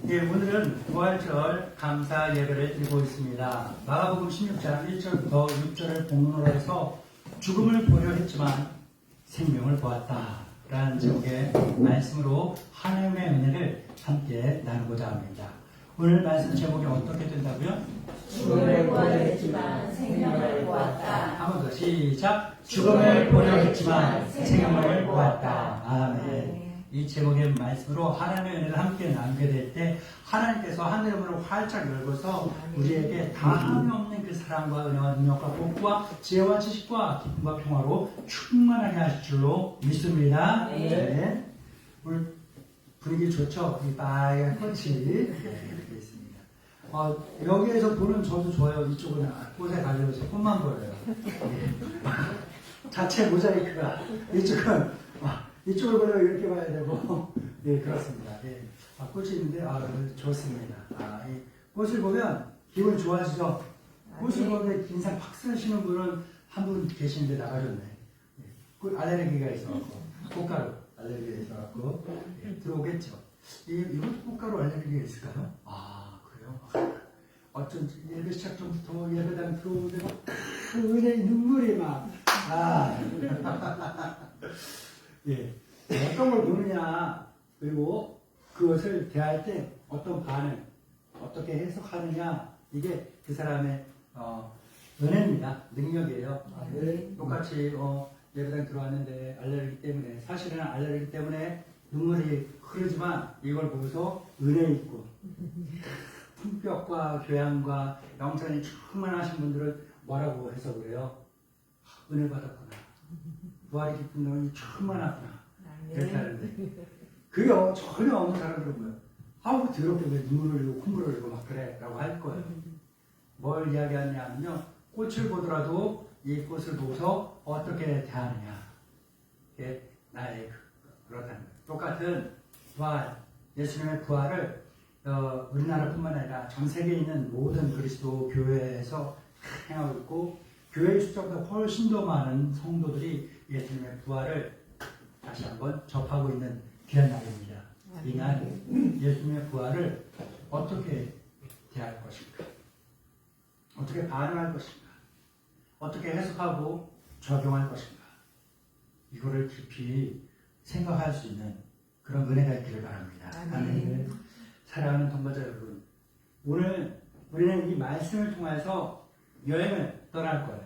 예, 오늘은 부활절 감사 예배를 드리고 있습니다. 마가복음 16장 1절부터 6절을 본문으로 해서 죽음을 보려 했지만 생명을 보았다 라는 제목의 말씀으로 하나님의 은혜를 함께 나누고자 합니다. 오늘 말씀 제목이 어떻게 된다고요? 죽음을 보려 했지만 생명을 보았다. 한 번 더 시작. 죽음을 보려 했지만 생명을 보았다. 아멘. 이 제목의 말씀으로 하나님의 은혜를 함께 나누게 될 때 하나님께서 하늘의 문을 활짝 열고서 우리에게 다함이 없는 그 사랑과 은혜와 능력과 복과 지혜와 지식과 기쁨과 평화로 충만하게 하실 줄로 믿습니다. 네. 오늘 분위기 좋죠? 이 빨간 꽃이 이렇게 있습니다. 여기에서 보는 저도 좋아요. 이쪽은 꽃에 달려서 꽃만 보여요. 자체 모자이크가 이쪽을 보려 이렇게 봐야 되고, 네, 그렇습니다. 네. 꽃이 있는데, 좋습니다. 이 꽃을 보면 기분 좋아지죠? 꽃을 보는데 인상 팍 쓰시는 분은 한 분 계시는데 나가셨네. 꽃 알레르기가 있어갖고, 꽃가루 알레르기가 있어갖고, 들어오겠죠. 이것도 꽃가루 알레르기가 있을까요? 그래요? 어쩐지 예배 시작 전부터 예배당 들어오는데 막, 은혜의 눈물이 막, 예. 어떤 걸 보느냐, 그리고 그것을 대할 때 어떤 반응, 어떻게 해석하느냐, 이게 그 사람의 은혜입니다. 능력이에요. 똑같이 예배당 들어왔는데 알레르기 때문에, 사실은 알레르기 때문에 눈물이 흐르지만 이걸 보고서 은혜 있고 품격과 교양과 영성이 충만하신 분들은 뭐라고 해석을 해요? 은혜 받았구나. 부활이 깊은 너는 충만하구나. 이렇게 하는데 그게 전혀 없는 사람들은 뭐예요? 더럽게 왜 눈물을 흘리고 콧물을 흘리고 막 그래 라고 할 거예요. 뭘 이야기하냐면요, 꽃을 보더라도 이 꽃을 보고서 어떻게 대하느냐, 이게 나의 그렇다는 거예요. 똑같은 부활, 예수님의 부활을 우리나라뿐만 아니라 전 세계에 있는 모든 그리스도 교회에서 행하고 있고, 교회의 숫자보다 훨씬 더 많은 성도들이 예수님의 부활을 다시 한번 접하고 있는 귀한 날입니다. 이날 예수님의 부활을 어떻게 대할 것인가, 어떻게 반응할 것인가, 어떻게 해석하고 적용할 것인가, 이거를 깊이 생각할 수 있는 그런 은혜가 있기를 바랍니다. 아멘. 사랑하는 동반자 여러분, 오늘 우리는 이 말씀을 통해서 여행을 떠날 거예요.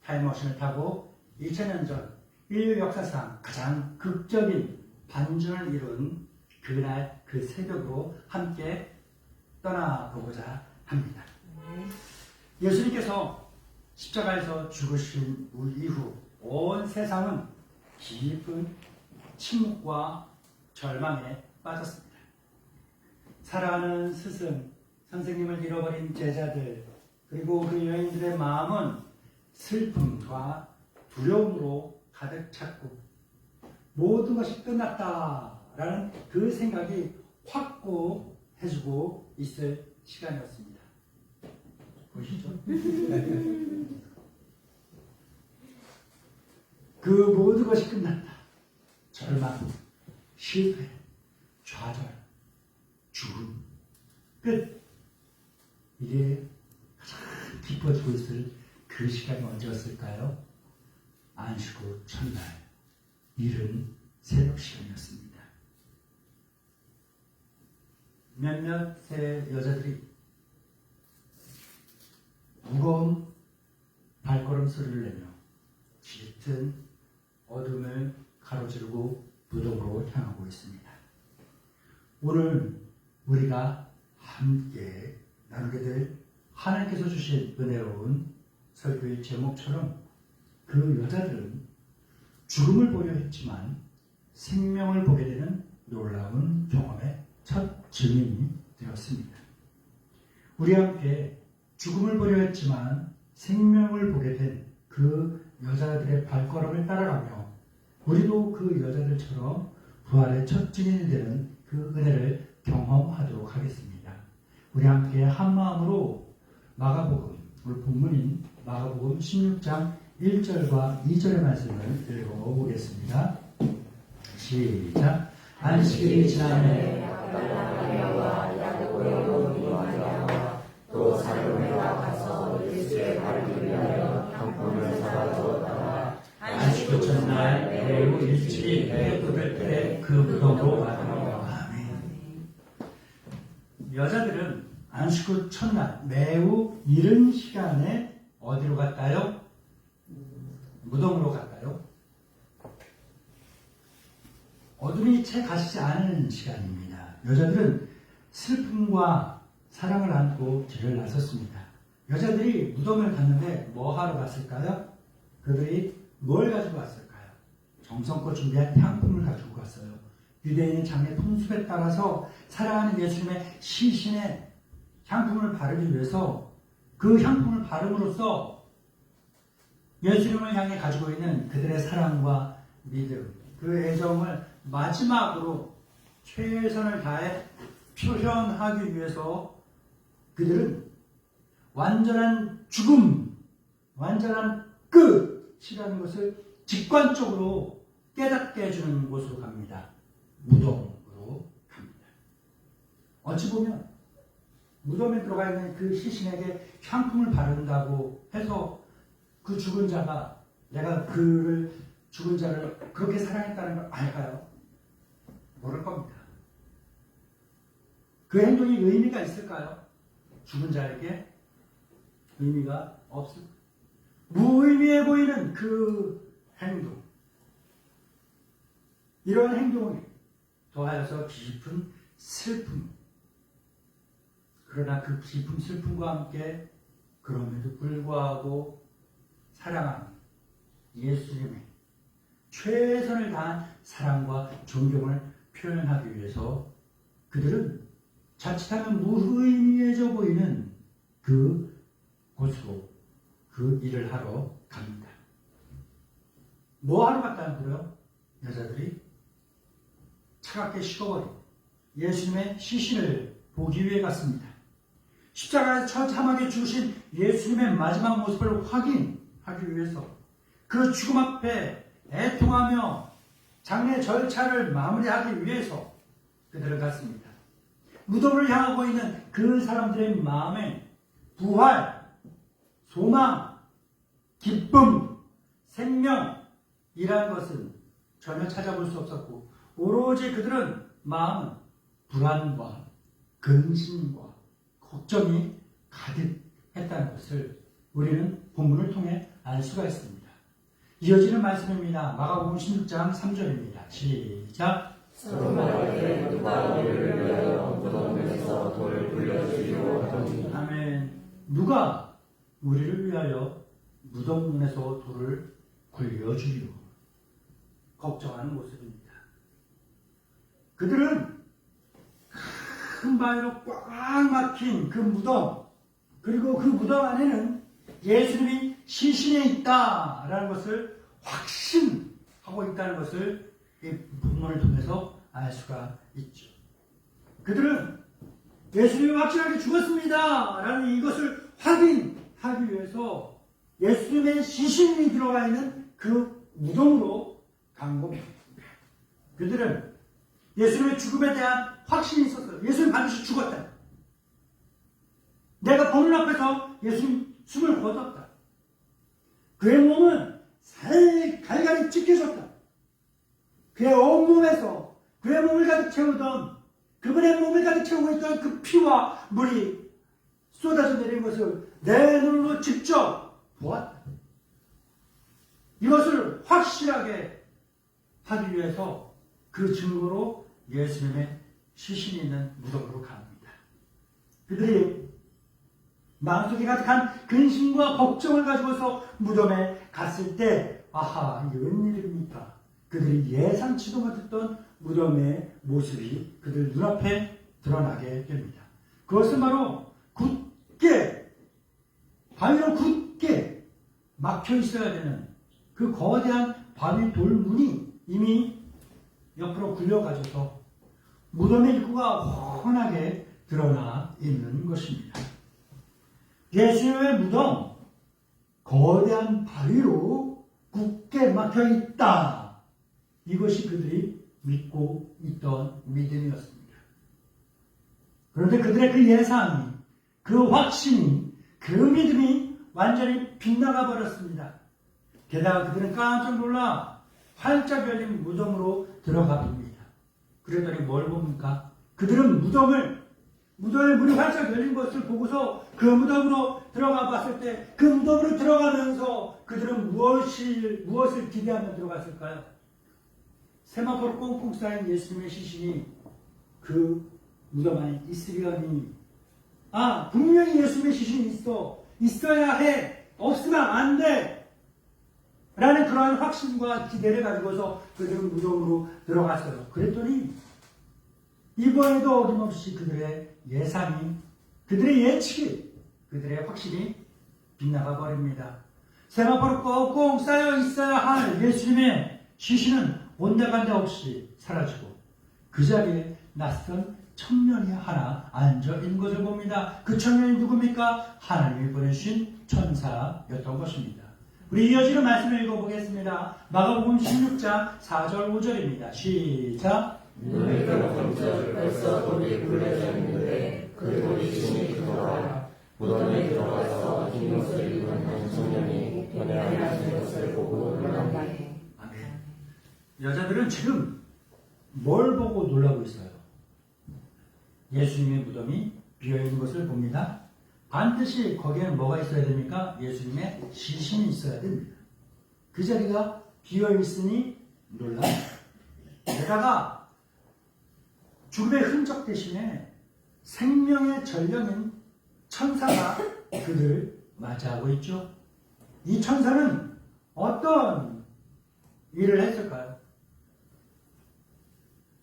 타임머신을 타고 2000년 전 인류 역사상 가장 극적인 반전을 이룬 그날 그 새벽으로 함께 떠나보고자 합니다. 예수님께서 십자가에서 죽으신 이후 온 세상은 깊은 침묵과 절망에 빠졌습니다. 사랑하는 스승, 선생님을 잃어버린 제자들, 그리고 그 여인들의 마음은 슬픔과 두려움으로 가득 찼고, 모든 것이 끝났다라는 그 생각이 확고해지고 있을 시간이었습니다. 보시죠. 그 모든 것이 끝났다. 절망, 실패, 좌절, 죽음, 끝. 이게 가장 깊어지고 있을 그 시간이 언제였을까요? 안식구 첫날, 이른 새벽 시간이었습니다. 몇몇의 여자들이 무거운 발걸음 소리를 내며 짙은 어둠을 가로지르고 무덤으로 향하고 있습니다. 오늘 우리가 함께 나누게 될 하나님께서 주신 은혜로운 설교의 제목처럼 그 여자들은 죽음을 보려 했지만 생명을 보게 되는 놀라운 경험의 첫 증인이 되었습니다. 우리 함께 죽음을 보려 했지만 생명을 보게 된 그 여자들의 발걸음을 따라가며 우리도 그 여자들처럼 부활의 첫 증인이 되는 그 은혜를 경험하도록 하겠습니다. 우리 함께 한 마음으로 마가복음, 오늘 본문인 마가복음 16장 1절과 2절의 말씀을 읽어보겠습니다. 시작. 안식일이 지나매 바나바와 여자들은 안식 후 첫날 매우 이른 시간에 어디로 갔다요? 무덤으로 갔다요? 어둠이 채 가시지 않은 시간입니다. 여자들은 슬픔과 사랑을 안고 길을 나섰습니다. 여자들이 무덤을 갔는데 뭐 하러 갔을까요? 그들이 뭘 가지고 왔을까요? 정성껏 준비한 향품을 가지고 갔어요. 유대인의 장례 풍습에 따라서 사랑하는 예수님의 시신에 향품을 바르기 위해서 그 향품을 바름으로써 예수님을 향해 가지고 있는 그들의 사랑과 믿음, 그 애정을 마지막으로 최선을 다해 표현하기 위해서 그들은 완전한 죽음, 완전한 끝이라는 것을 직관적으로 깨닫게 해주는 곳으로 갑니다. 무덤으로 갑니다. 어찌 보면 무덤에 들어가 있는 그 시신에게 향품을 바른다고 해서 그 죽은 자가 내가 그를 죽은 자를 그렇게 사랑했다는 걸 알까요? 모를 겁니다. 그 행동이 의미가 있을까요? 죽은 자에게 의미가 없습니다. 무의미해 보이는 그 행동, 이런 행동이 더하여서 깊은 슬픔, 그러나 그 깊은 슬픔과 함께 그럼에도 불구하고 사랑하는 예수님의 최선을 다한 사랑과 존경을 표현하기 위해서 그들은 자칫하면 무의미해져 보이는 그 곳으로 그 일을 하러 갑니다. 뭐 하러 갔다는 거예요? 여자들이 차갑게 식어버린 예수님의 시신을 보기 위해 갔습니다. 십자가에서 처참하게 죽으신 예수님의 마지막 모습을 확인하기 위해서 그 죽음 앞에 애통하며 장례 절차를 마무리하기 위해서 그들을 갔습니다. 무덤을 향하고 있는 그 사람들의 마음에 부활, 소망, 기쁨, 생명이라는 것은 전혀 찾아볼 수 없었고 오로지 그들은 마음은 불안과 근심과 걱정이 가득했다는 것을 우리는 본문을 통해 알 수가 있습니다. 이어지는 말씀입니다. 마가복음 16장 3절입니다. 시작. 서로 말하되 누가 우리를 위하여 무덤에서 돌을 굴려주리오 하더니 아멘. 누가 우리를 위하여 무덤문에서 돌을 굴려주리오. 걱정하는 모습입니다. 그들은 큰 바위로 꽉 막힌 그 무덤, 그리고 그 무덤 안에는 예수님이 시신에 있다라는 것을 확신하고 있다는 것을 이 본문을 통해서 알 수가 있죠. 그들은 예수님이 확실하게 죽었습니다 라는 이것을 확인하기 위해서 예수님의 시신이 들어가 있는 그 무덤으로 간 겁니다. 그들은 예수님의 죽음에 대한 확신이 있었어요. 예수님 반드시 죽었다. 내가 보는 앞에서 예수님 숨을 거뒀다. 그의 몸은 갈갈이 찢겨졌다. 그의 온몸에서 그의 몸을 가득 채우던, 그분의 몸을 가득 채우고 있던 그 피와 물이 쏟아져 내린 것을 내 눈으로 직접 보았다. 이것을 확실하게 하기 위해서 그 증거로 예수님의 시신이 있는 무덤으로 갑니다. 그들이 마음속에 가득한 근심과 걱정을 가지고서 무덤에 갔을 때, 아하, 이게 웬일입니까? 그들이 예상치도 못했던 무덤의 모습이 그들 눈앞에 드러나게 됩니다. 그것은 바로 굳게, 바위로 굳게 막혀 있어야 되는 그 거대한 바위 돌문이 이미 옆으로 굴려가져서 무덤의 입구가 훤하게 드러나 있는 것입니다. 예수님의 무덤, 거대한 바위로 굳게 막혀 있다. 이것이 그들이 믿고 있던 믿음이었습니다. 그런데 그들의 그 예상이, 그 확신이, 그 믿음이 완전히 빗나가 버렸습니다. 게다가 그들은 깜짝 놀라 활짝 열린 무덤으로 들어가 봅니다. 그러더니 뭘 봅니까? 그들은 무덤을 무덤에 문이 활짝 열린 것을 보고서 그 무덤으로 들어가 봤을 때 그 무덤으로 들어가면서 그들은 무엇을 기대하며 들어갔을까요? 세마포로 꽁꽁 쌓인 예수님의 시신이 그 무덤 안에 있으려니 분명히 예수님의 시신이 있어야 해, 없으면 안 돼 라는 그러한 확신과 기대를 가지고서 그들은 무덤으로 들어갔어요. 그랬더니 이번에도 어김없이 그들의 예상이, 그들의 예측이, 그들의 확신이 빗나가 버립니다. 세마포로 꽁꽁 쌓여 있어야 할 예수님의 시신은 온데간데 없이 사라지고 그 자리에 낯선 청년이 하나 앉아 있는 것을 봅니다. 그 청년이 누굽니까? 하나님이 보내신 천사였던 것입니다. 우리 이어지는 말씀을 읽어보겠습니다. 마가복음 16장 4절 5절입니다. 시작. 눈을 감은 자 벌써 돌이 굴려져 있는데 그 돌이 신이 들어와 무덤에 들어가서 흰 옷을 입은 한 청년이 변에 앉은 것을 보고 놀란다. 아멘. 여자들은 지금 뭘 보고 놀라고 있어요? 예수님의 무덤이 비어있는 것을 봅니다. 반드시 거기에는 뭐가 있어야 됩니까? 예수님의 시신이 있어야 됩니다. 그 자리가 비어있으니 놀랍니다. 게다가 죽음의 흔적 대신에 생명의 전령인 천사가 그들을 맞이하고 있죠. 이 천사는 어떤 일을 했을까요?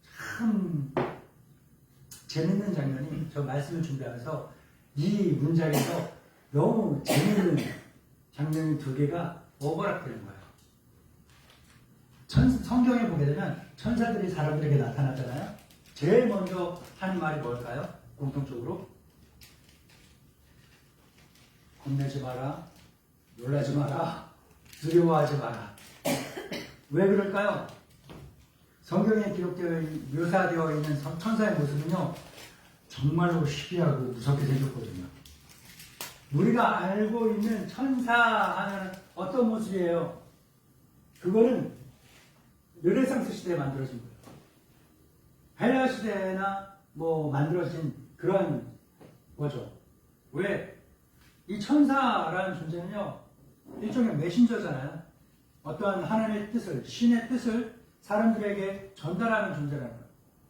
참 재밌는 장면이, 저 말씀을 준비하면서 이 문장에서 너무 재밌는 장면이 두 개가 오버랩되는 거예요. 성경에 보게 되면 천사들이 사람들에게 나타나잖아요. 제일 먼저 하는 말이 뭘까요? 공통적으로 겁내지 마라, 놀라지 마라, 두려워하지 마라. 왜 그럴까요? 성경에 묘사되어 있는 천사의 모습은요, 정말로 희귀하고 무섭게 생겼거든요. 우리가 알고 있는 천사 하면 어떤 모습이에요? 그거는 르네상스 시대에 만들어진 거예요. 헬라 시대나 만들어진 그런 거죠. 왜? 이 천사라는 존재는요, 일종의 메신저잖아요. 어떠한 하나님의 뜻을, 신의 뜻을 사람들에게 전달하는 존재라는 거예요.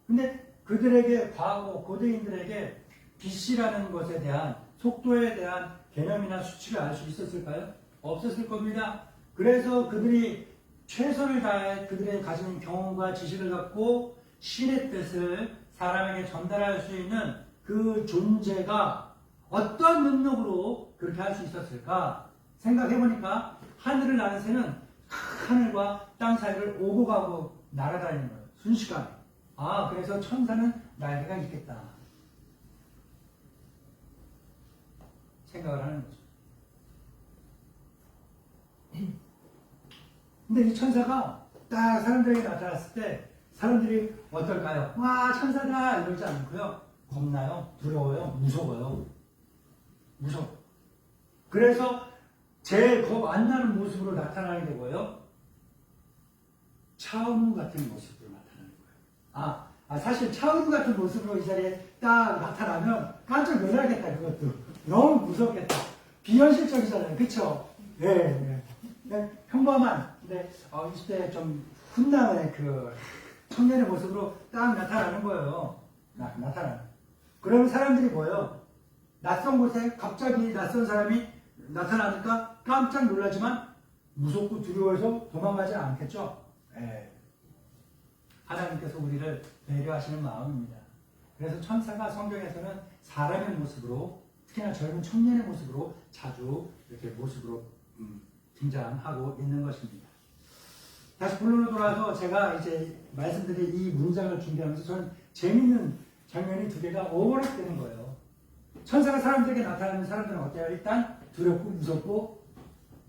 근데 그들에게, 과거 고대인들에게 빛이라는 것에 대한, 속도에 대한 개념이나 수치를 알 수 있었을까요? 없었을 겁니다. 그래서 그들이 최선을 다해 그들의 가진 경험과 지식을 갖고 신의 뜻을 사람에게 전달할 수 있는 그 존재가 어떤 능력으로 그렇게 할 수 있었을까 생각해보니까 하늘을 나는 새는 하늘과 땅 사이를 오고 가고 날아다니는 거예요. 순식간에. 그래서 천사는 날개가 있겠다 생각을 하는 거죠. 근데 이 천사가 딱 사람들에게 나타났을 때 사람들이 어떨까요? 와, 천사다! 이러지 않고요. 겁나요? 두려워요? 무서워요? 무서워. 그래서 제일 겁 안 나는 모습으로 나타나게 되고요. 차은우 같은 모습으로 나타나는 거예요. 사실 차은우 같은 모습으로 이 자리에 딱 나타나면 깜짝 놀라겠다, 그것도. 너무 무섭겠다. 비현실적이잖아요. 그쵸? 네. 평범한, 근데 20대에 좀 훈남의 그 청년의 모습으로 딱 나타나는 거예요. 나타나는. 그러면 사람들이 뭐예요? 낯선 곳에 갑자기 낯선 사람이 나타나니까 깜짝 놀라지만 무섭고 두려워서 도망가지 않겠죠? 네. 하나님께서 우리를 배려하시는 마음입니다. 그래서 천사가 성경에서는 사람의 모습으로, 특히나 젊은 청년의 모습으로 자주 이렇게 모습으로 등장하고 있는 것입니다. 다시 본론으로 돌아와서 제가 이제 말씀드린 이 문장을 준비하면서 저는 재밌는 장면이 두 개가 오버랩되는 거예요. 천사가 사람들에게 나타나는 사람들은 어때요? 일단 두렵고 무섭고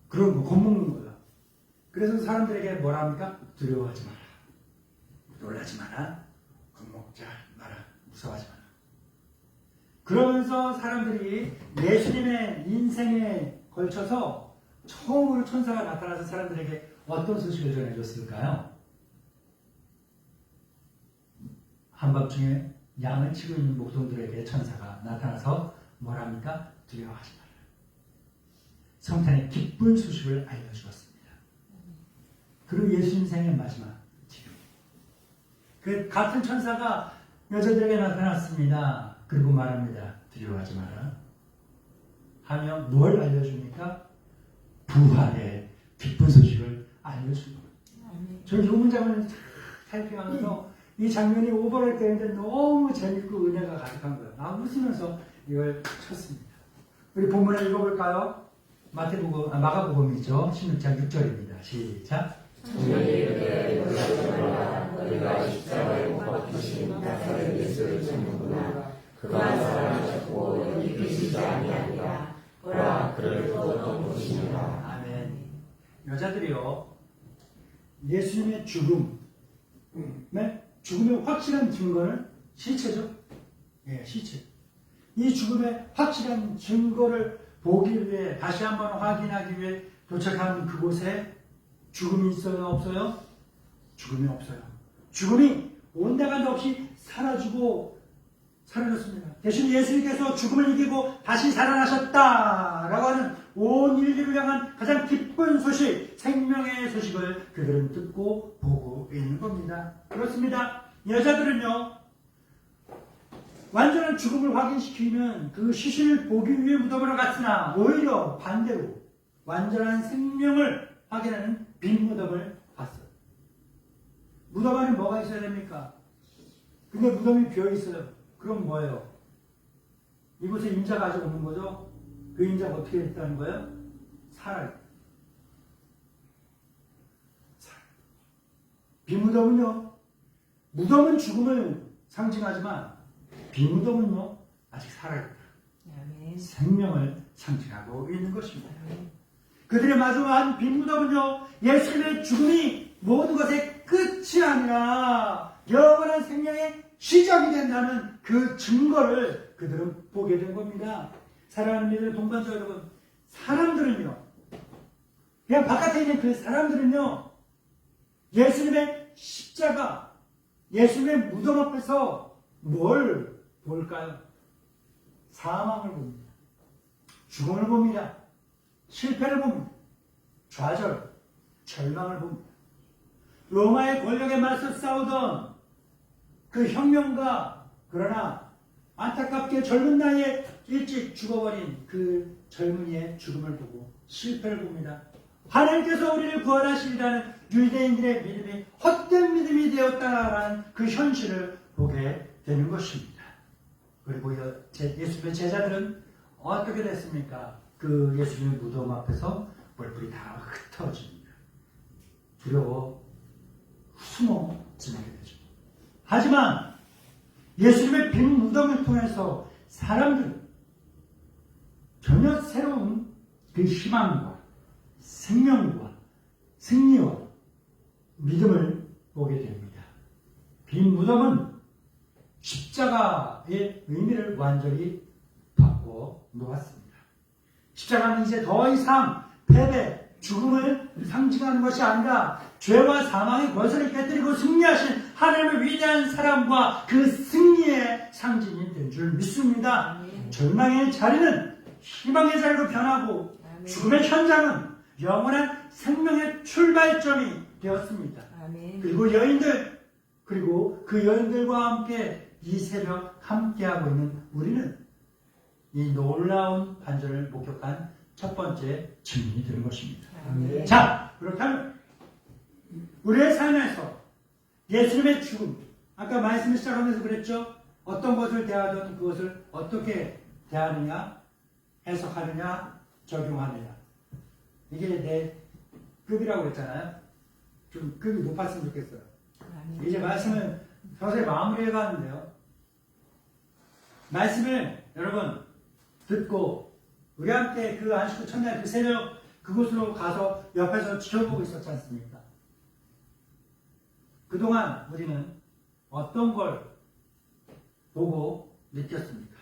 그런 거 겁먹는 거예요. 그래서 사람들에게 뭐라 합니까? 두려워하지 마라, 놀라지 마라, 겁먹지 마라, 무서워하지 마라. 그러면서 사람들이 예수님의 인생에 걸쳐서 처음으로 천사가 나타나서 사람들에게 어떤 소식을 전해줬을까요? 한밤중에 양을 치고 있는 목동들에게 천사가 나타나서 뭐랍니까? 두려워하지 마라. 성탄의 기쁜 소식을 알려주었습니다. 그리고 예수님 생의 마지막 기록. 그 같은 천사가 여자들에게 나타났습니다. 그리고 말합니다. 두려워하지 마라. 하며 뭘 알려줍니까? 부활의 기쁜 소식을 알려준 겁니다. 저는 이 문장을 살펴가면서 이 장면이 오버럴 때인데 너무 재밌고 은혜가 가득한 거예요. 웃으면서 이걸 쳤습니다. 우리 본문을 읽어볼까요? 마가복음이죠. 16장 6절입니다. 시작. 청년이 이르되 놀라지 말라. 너희가 십자가에 못 박히신 나사렛 예수를 찾는구나. 그가 살아나셨고 여기 계시지 아니하니라. 보라 그를 두었던 곳이니라. 아멘. 여자들이요, 예수님의 죽음의 확실한 증거는 시체죠. 예, 시체. 이 죽음의 확실한 증거를 보기 위해, 다시 한번 확인하기 위해 도착한 그곳에 죽음이 있어요, 없어요? 죽음이 없어요. 죽음이 온데간데 없이 사라졌습니다. 대신 예수님께서 죽음을 이기고 다시 살아나셨다라고 하는 온 인류를 향한 가장 기쁜 소식, 생명의 소식을 그들은 듣고 보고 있는 겁니다. 그렇습니다. 여자들은요, 완전한 죽음을 확인시키는 그 시신을 보기 위해 무덤으로 갔으나 오히려 반대로 완전한 생명을 확인하는 빈 무덤을 봤어요. 무덤 안에 뭐가 있어야 됩니까? 근데 무덤이 비어있어요. 그럼 뭐예요? 이곳에 인자가 아직 없는 거죠? 그 인자가 어떻게 됐다는 거예요? 살아요. 빈무덤은요, 무덤은 죽음을 상징하지만 빈무덤은요, 아직 살아있다. 생명을 상징하고 있는 것입니다. 그들의 마주한 빈무덤은요, 예수님의 죽음이 모든 것의 끝이 아니라 영원한 생명의 시작이 된다는 그 증거를 그들은 보게 된 겁니다. 사랑하는 믿음의 동반자 여러분, 사람들은요, 그냥 바깥에 있는 그 사람들은요, 예수님의 십자가, 예수님의 무덤 앞에서 뭘 볼까요? 사망을 봅니다. 죽음을 봅니다. 실패를 봅니다. 좌절, 절망을 봅니다. 로마의 권력에 맞서 싸우던 그 혁명가, 그러나 안타깝게 젊은 나이에 일찍 죽어버린 그 젊은이의 죽음을 보고 실패를 봅니다. 하나님께서 우리를 구원하시리라는 유대인들의 믿음이 헛된 믿음이 되었다라는 그 현실을 보게 되는 것입니다. 그리고 예수님의 제자들은 어떻게 됐습니까? 그 예수님의 무덤 앞에서 얼굴이 다 흩어집니다. 두려워 숨어 지내게 되죠. 하지만 예수님의 빈 무덤을 통해서 사람들은 전혀 새로운 그 희망과 생명과 승리와 믿음을 보게 됩니다. 빈 무덤은 십자가의 의미를 완전히 바꿔 놓았습니다. 십자가는 이제 더 이상 패배, 죽음을 상징하는 것이 아니라 죄와 사망의 권세를 깨뜨리고 승리하신 하나님의 위대한 사랑과 그 승리의 상징이 된 줄 믿습니다. 절망의 자리는 희망의 자리로 변하고 죽음의 현장은 영원한 생명의 출발점이 되었습니다. 그리고 여인들, 그리고 그 여인들과 함께 이 새벽 함께하고 있는 우리는 이 놀라운 반전을 목격한 첫 번째 증인이 되는 것입니다. 자, 그렇다면 우리의 삶에서 예수님의 죽음, 아까 말씀을 시작하면서 그랬죠? 어떤 것을 대하든 그것을 어떻게 대하느냐, 해석하느냐, 적용하느냐. 이게 내 급이라고 했잖아요. 좀 급이 높았으면 좋겠어요. 이제 말씀을 서서히 마무리해 가는데요. 말씀을 여러분 듣고 우리 함께 그 안식구 첫날 그 새벽 그곳으로 가서 옆에서 지켜보고 있었지 않습니까? 그동안 우리는 어떤 걸 보고 느꼈습니까?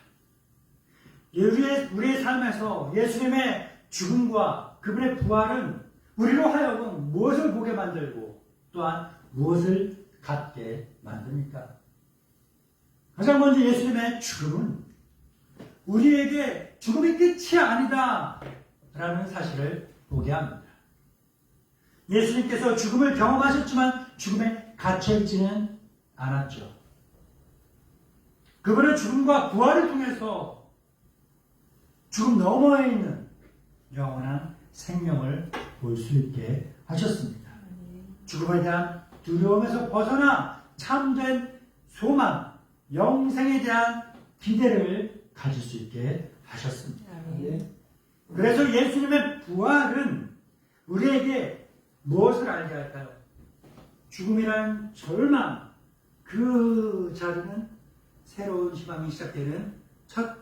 우리의 삶에서 예수님의 죽음과 그분의 부활은 우리로 하여금 무엇을 보게 만들고 또한 무엇을 갖게 만듭니까? 가장 먼저 예수님의 죽음은 우리에게 죽음이 끝이 아니다 라는 사실을 보게 합니다. 예수님께서 죽음을 경험하셨지만 죽음에 갇혀있지는 않았죠. 그분은 죽음과 부활을 통해서 죽음 너머에 있는 영원한 생명을 볼 수 있게 하셨습니다. 죽음에 대한 두려움에서 벗어나 참된 소망, 영생에 대한 기대를 가질 수 있게 하셨습니다. 그래서 예수님의 부활은 우리에게 무엇을 알게 할까요? 죽음이란 절망, 그 자리는 새로운 희망이 시작되는 첫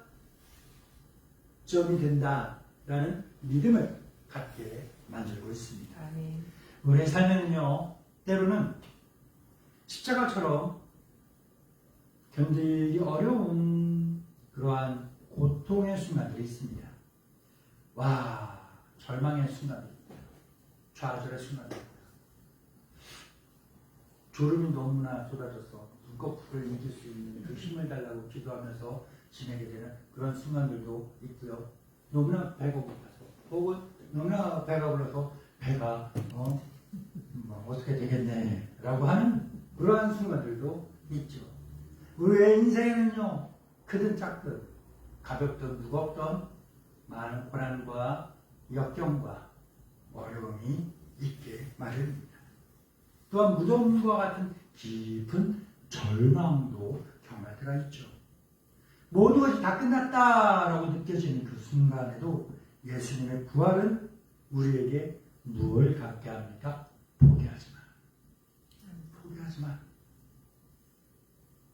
점이 된다라는 믿음을 갖게 만들고 있습니다. 우리의 삶에는요, 때로는 십자가처럼 견디기 어려운 그러한 고통의 순간들이 있습니다. 와, 절망의 순간입니다. 좌절의 순간입니다. 졸음이 너무나 쏟아져서 눈꺼풀을 이길 수 있는 그 힘을 달라고 기도하면서 지내게 되는 그런 순간들도 있고요. 너무나 배가 고파서 혹은 너무나 배가 불러서 배가 어떻게 되겠네 라고 하는 그러한 순간들도 있죠. 우리의 인생에는요, 크든 작든 가볍든 무겁든 많은 고난과 역경과 어려움이 있게 마련입니다. 또한 무덤과 같은 깊은 절망도 경험할 때가 있죠. 모든 것이 다 끝났다라고 느껴지는 그 순간에도 예수님의 부활은 우리에게 무엇을 갖게 합니까? 포기하지 마. 포기하지 마.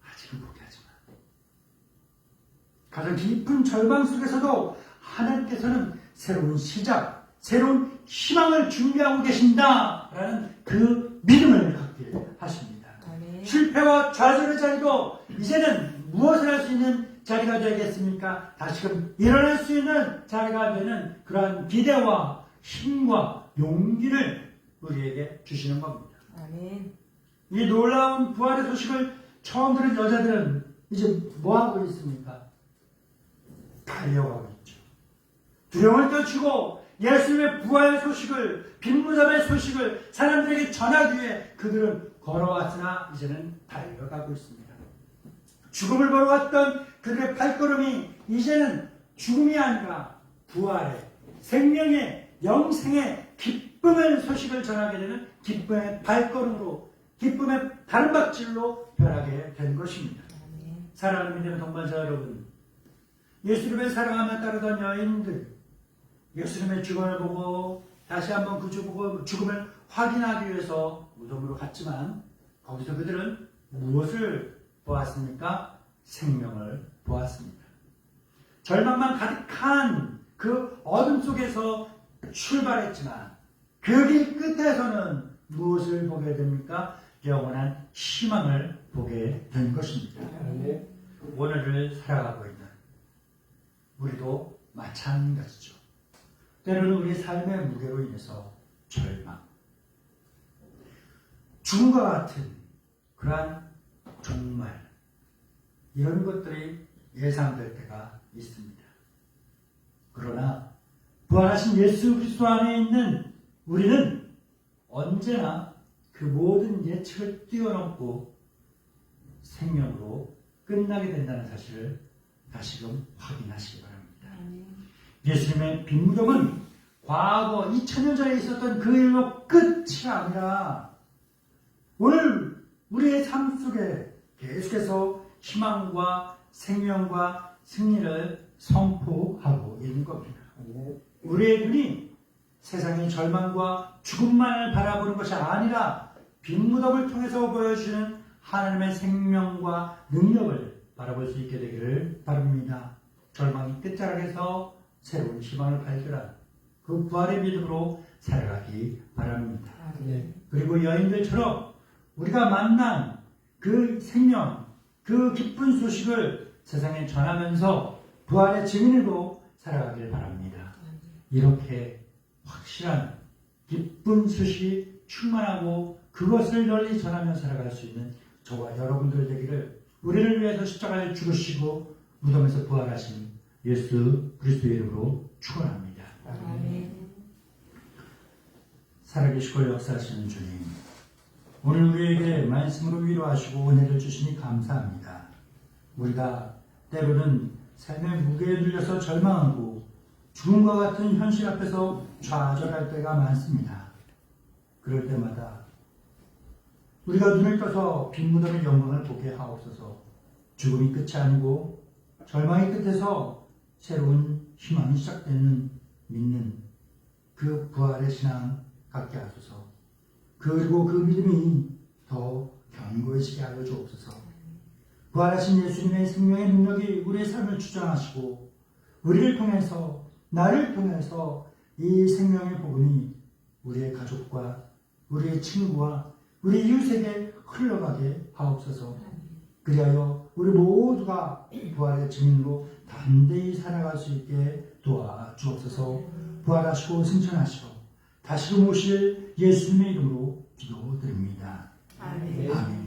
아직은 포기하지 마. 가장 깊은 절망 속에서도 하나님께서는 새로운 시작, 새로운 희망을 준비하고 계신다라는 그 믿음을 갖게 하십니다. 실패와 좌절의 자리도 이제는 무엇을 할 수 있는 자리가 되겠습니까? 다시금 일어날 수 있는 자리가 되는 그러한 기대와 힘과 용기를 우리에게 주시는 겁니다. 이 놀라운 부활의 소식을 처음 들은 여자들은 이제 뭐 하고 있습니까? 달려가고 있죠. 두려움을 떨치고 예수님의 부활의 소식을, 빈무덤의 소식을 사람들에게 전하기 위해 그들은 걸어왔으나 이제는 달려가고 있습니다. 죽음을 보러 갔던 그들의 발걸음이 이제는 죽음이 아니라 부활의, 생명의, 영생의 기쁨의 소식을 전하게 되는 기쁨의 발걸음으로, 기쁨의 다른박질로 변하게 된 것입니다. 사랑하는 믿음의 동반자 여러분, 예수님을 사랑하며 따르던 여인들, 예수님의 죽음을 보고 다시 한번 그 죽음을 확인하기 위해서 무덤으로 갔지만 거기서 그들은 무엇을 보았습니까? 생명을 보았습니다. 절망만 가득한 그 어둠 속에서 출발했지만 그 길 끝에서는 무엇을 보게 됩니까? 영원한 희망을 보게 된 것입니다. 오늘을 살아가고 있는 우리도 마찬가지죠. 때로는 우리 삶의 무게로 인해서 절망, 죽음과 같은 그러한 종말, 이런 것들이 예상될 때가 있습니다. 그러나 부활하신 예수 그리스도 안에 있는 우리는 언제나 그 모든 예측을 뛰어넘고 생명으로 끝나게 된다는 사실을 다시금 확인하시기 바랍니다. 예수님의 빈무덤은 과거 2000년 전에 있었던 그 일로 끝이 아니라 오늘 우리의 삶 속에 계속해서 희망과 생명과 승리를 선포하고 있는 겁니다. 우리의 눈이 세상의 절망과 죽음만을 바라보는 것이 아니라 빈무덤을 통해서 보여주는 하나님의 생명과 능력을 바라볼 수 있게 되기를 바랍니다. 절망이 끝자락에서 새로운 희망을 발견한 그 부활의 믿음으로 살아가기 바랍니다. 그리고 여인들처럼 우리가 만난 그 생명, 그 기쁜 소식을 세상에 전하면서 부활의 증인으로 살아가길 바랍니다. 이렇게 확실한 기쁜 소식이 충만하고 그것을 널리 전하며 살아갈 수 있는 저와 여러분들 되기를 우리를 위해서 십자가에 죽으시고 무덤에서 부활하신 예수 그리스도의 이름으로 축원합니다. 살아계시고 역사하시는 주님, 오늘 우리에게 말씀으로 위로하시고 은혜를 주시니 감사합니다. 우리가 때로는 삶의 무게에 눌려서 절망하고 죽음과 같은 현실 앞에서 좌절할 때가 많습니다. 그럴 때마다 우리가 눈을 떠서 빈 무덤의 영광을 보게 하옵소서. 죽음이 끝이 아니고 절망의 끝에서 새로운 희망이 시작되는 믿는 그 부활의 신앙 갖게 하소서. 그리고 그 믿음이 더 견고해지게 하여 주옵소서. 부활하신 예수님의 생명의 능력이 우리의 삶을 주장하시고 우리를 통해서 나를 통해서 이 생명의 복음이 우리의 가족과 우리의 친구와 우리 이웃에게 흘러가게 하옵소서. 그리하여 우리 모두가 부활의 증인으로 담대히 살아갈 수 있게 도와주옵소서. 부활하시고 승천하시고 다시금 오실 예수님의 이름으로 기도드립니다. 아멘.